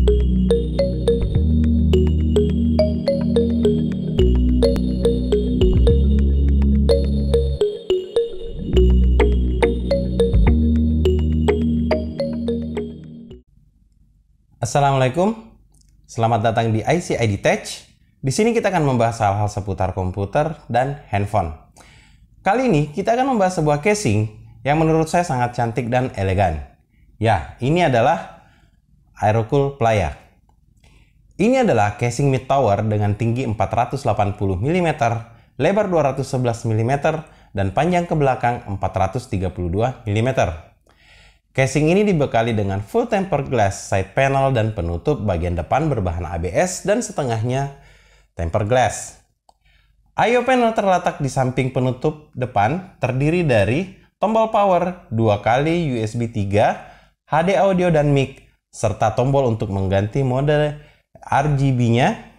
Assalamualaikum, selamat datang di IC ID Tech. Di sini kita akan membahas hal-hal seputar komputer dan handphone. Kali ini kita akan membahas sebuah casing yang menurut saya sangat cantik dan elegan. Ya, ini adalah Aerocool Playa. Ini adalah casing mid tower dengan tinggi 480 mm, lebar 211 mm, dan panjang ke belakang 432 mm. Casing ini dibekali dengan full tempered glass side panel dan penutup bagian depan berbahan ABS dan setengahnya tempered glass. I/O panel terletak di samping penutup depan, terdiri dari tombol power, 2 kali USB 3, HD audio dan mic, serta tombol untuk mengganti mode RGB-nya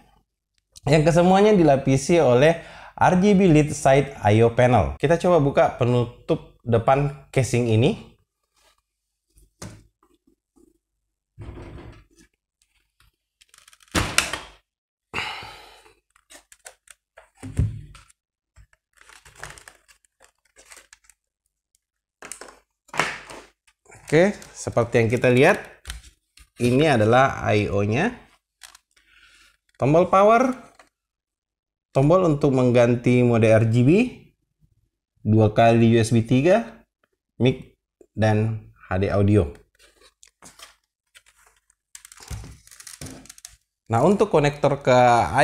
yang kesemuanya dilapisi oleh RGB LED side I/O panel. Kita coba buka penutup depan casing ini. Oke, seperti yang kita lihat, ini adalah I/O-nya. Tombol power, tombol untuk mengganti mode RGB, 2 kali USB 3, mic, dan HD audio. Nah, untuk konektor ke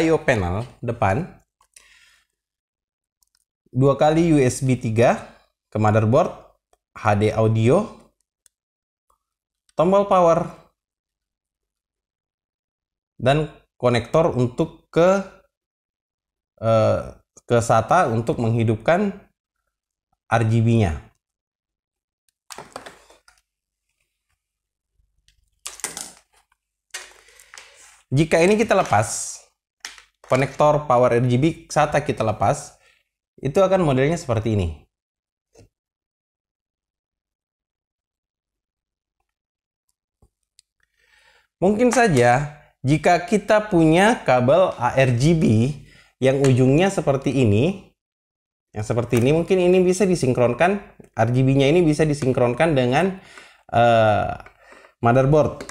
I/O panel depan, 2 kali USB 3 ke motherboard, HD audio, tombol power, dan konektor untuk ke SATA untuk menghidupkan RGB-nya. Jika ini kita lepas, konektor power RGB SATA kita lepas, itu akan modelnya seperti ini. Mungkin saja jika kita punya kabel ARGB yang ujungnya seperti ini, mungkin ini bisa disinkronkan, RGB-nya ini bisa disinkronkan dengan motherboard.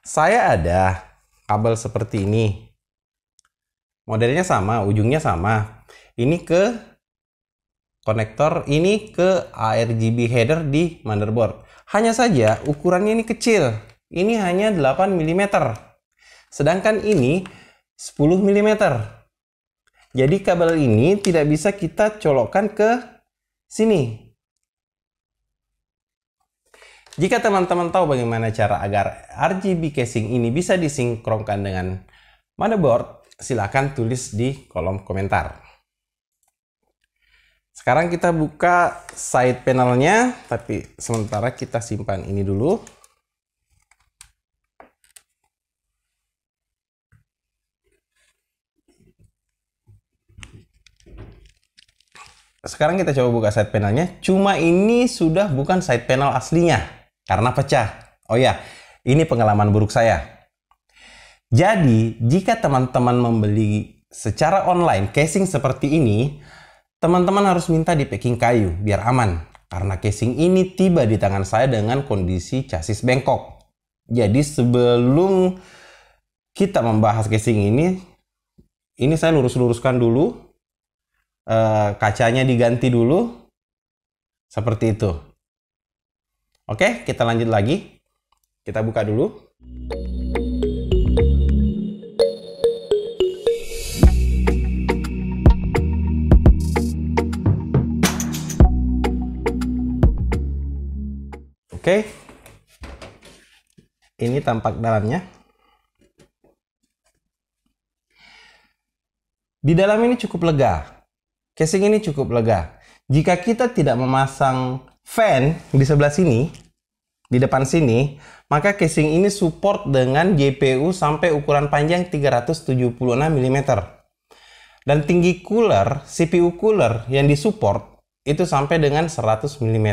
Saya ada kabel seperti ini, modelnya sama, ujungnya sama. Ini ke konektor, ini ke ARGB header di motherboard. Hanya saja ukurannya ini kecil. Ini hanya 8 mm. Sedangkan ini 10 mm. Jadi kabel ini tidak bisa kita colokkan ke sini. Jika teman-teman tahu bagaimana cara agar RGB casing ini bisa disinkronkan dengan motherboard, silakan tulis di kolom komentar. Sekarang kita buka side panelnya, tapi sementara kita simpan ini dulu. Sekarang kita coba buka side panelnya. Cuma ini sudah bukan side panel aslinya karena pecah. Oh ya, ini pengalaman buruk saya. Jadi, jika teman-teman membeli secara online casing seperti ini, teman-teman harus minta di packing kayu biar aman. Karena casing ini tiba di tangan saya dengan kondisi chassis bengkok. Jadi, sebelum kita membahas casing ini saya lurus-luruskan dulu. Kacanya diganti dulu seperti itu. Oke, kita lanjut lagi. Kita buka dulu. Oke, ini tampak dalamnya. Di dalam ini cukup lega. Casing ini cukup lega. Jika kita tidak memasang fan di sebelah sini, di depan sini, maka casing ini support dengan GPU sampai ukuran panjang 376 mm. Dan tinggi cooler, CPU cooler yang disupport itu sampai dengan 100 mm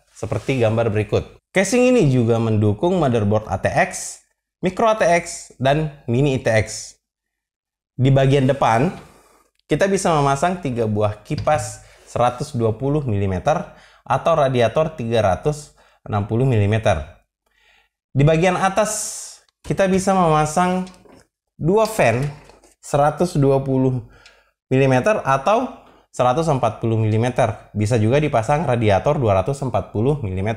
seperti gambar berikut. Casing ini juga mendukung motherboard ATX Micro ATX, dan Mini ITX. Di bagian depan, kita bisa memasang 3 buah kipas 120 mm atau radiator 360 mm. Di bagian atas, kita bisa memasang 2 fan 120 mm atau 140 mm. Bisa juga dipasang radiator 240 mm.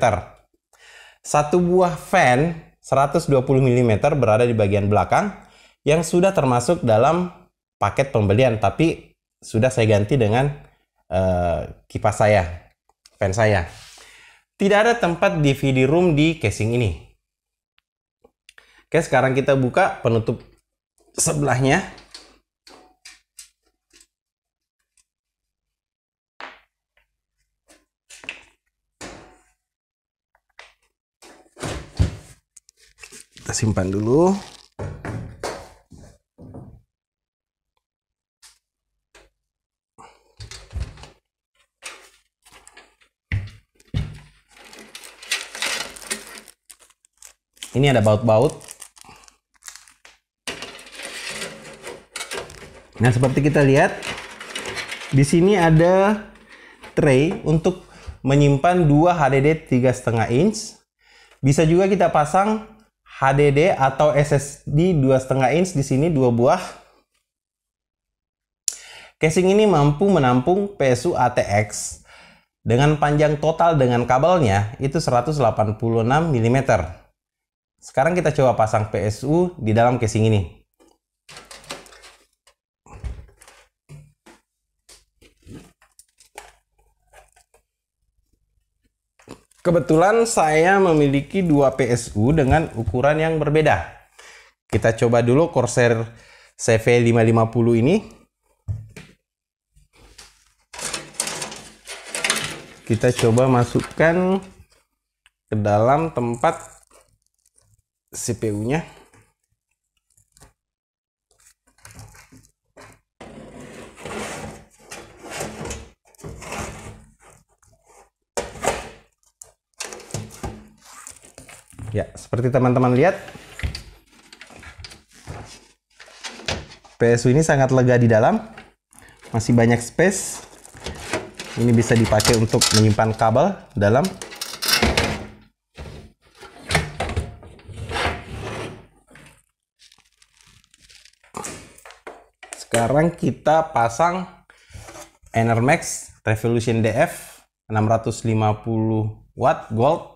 Satu buah fan 120 mm berada di bagian belakang yang sudah termasuk dalam paket pembelian, tapi sudah saya ganti dengan kipas saya, fan saya. Tidak ada tempat DVD room di casing ini. Oke, sekarang kita buka penutup sebelahnya. Kita simpan dulu. Ini ada baut-baut. Nah, seperti kita lihat, di sini ada tray untuk menyimpan 2 HDD 3,5 inch. Bisa juga kita pasang HDD atau SSD 2,5 inch di sini 2 buah. Casing ini mampu menampung PSU ATX dengan panjang total dengan kabelnya itu 186 mm. Sekarang kita coba pasang PSU di dalam casing ini. Kebetulan saya memiliki 2 PSU dengan ukuran yang berbeda. Kita coba dulu Corsair CV550 ini. Kita coba masukkan ke dalam tempat CPU-nya. Ya, seperti teman-teman lihat, PSU ini sangat lega di dalam, masih banyak space. Ini bisa dipakai untuk menyimpan kabel dalam. Sekarang kita pasang Enermax Revolution DF 650 watt gold.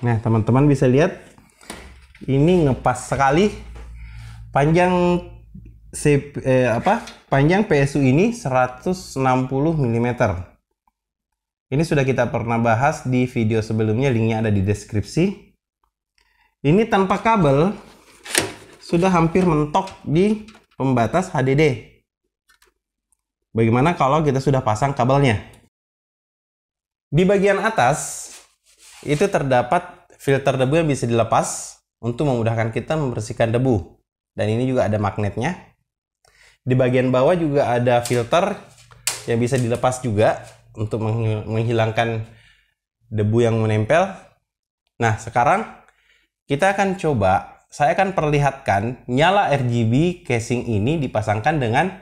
Nah, teman-teman bisa lihat ini ngepas sekali. Panjang panjang PSU ini 160 mm. Ini sudah kita pernah bahas di video sebelumnya, linknya ada di deskripsi. Ini tanpa kabel sudah hampir mentok di pembatas HDD. Bagaimana kalau kita sudah pasang kabelnya? Di bagian atas itu terdapat filter debu yang bisa dilepas untuk memudahkan kita membersihkan debu. Dan ini juga ada magnetnya. Di bagian bawah juga ada filter yang bisa dilepas juga untuk menghilangkan debu yang menempel. Nah, sekarang kita akan coba, saya akan perlihatkan nyala RGB casing ini dipasangkan dengan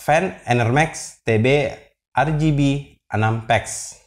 fan Enermax TB RGB 6 PAX.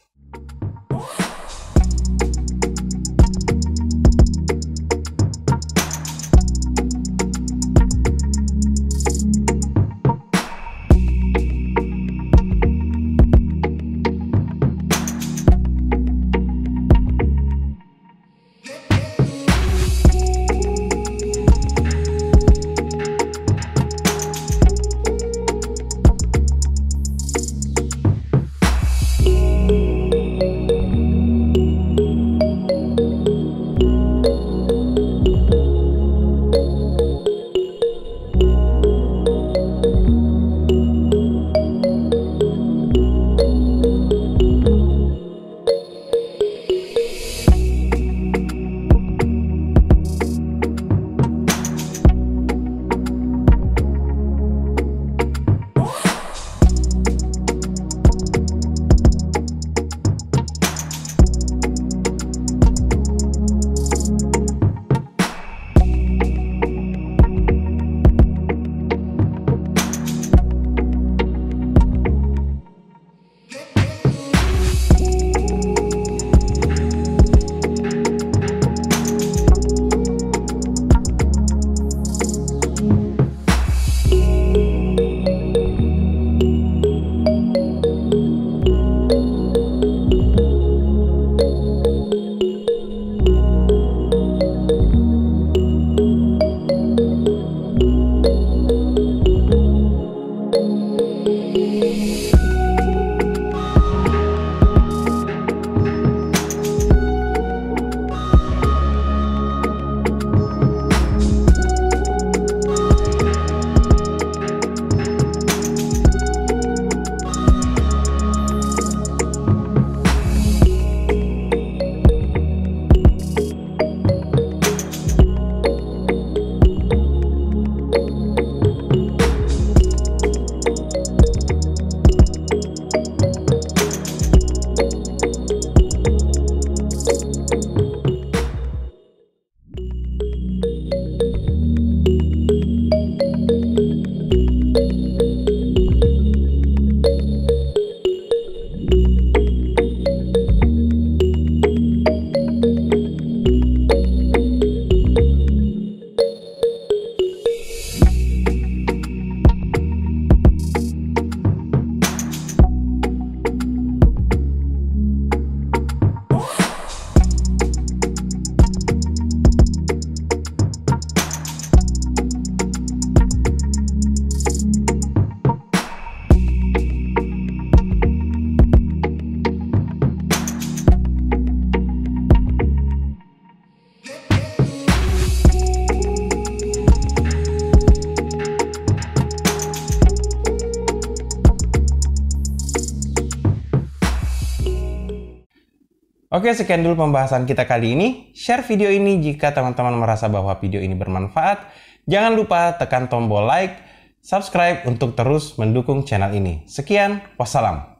Oke, sekian dulu pembahasan kita kali ini. Share video ini jika teman-teman merasa bahwa video ini bermanfaat. Jangan lupa tekan tombol like, subscribe untuk terus mendukung channel ini. Sekian, wassalam.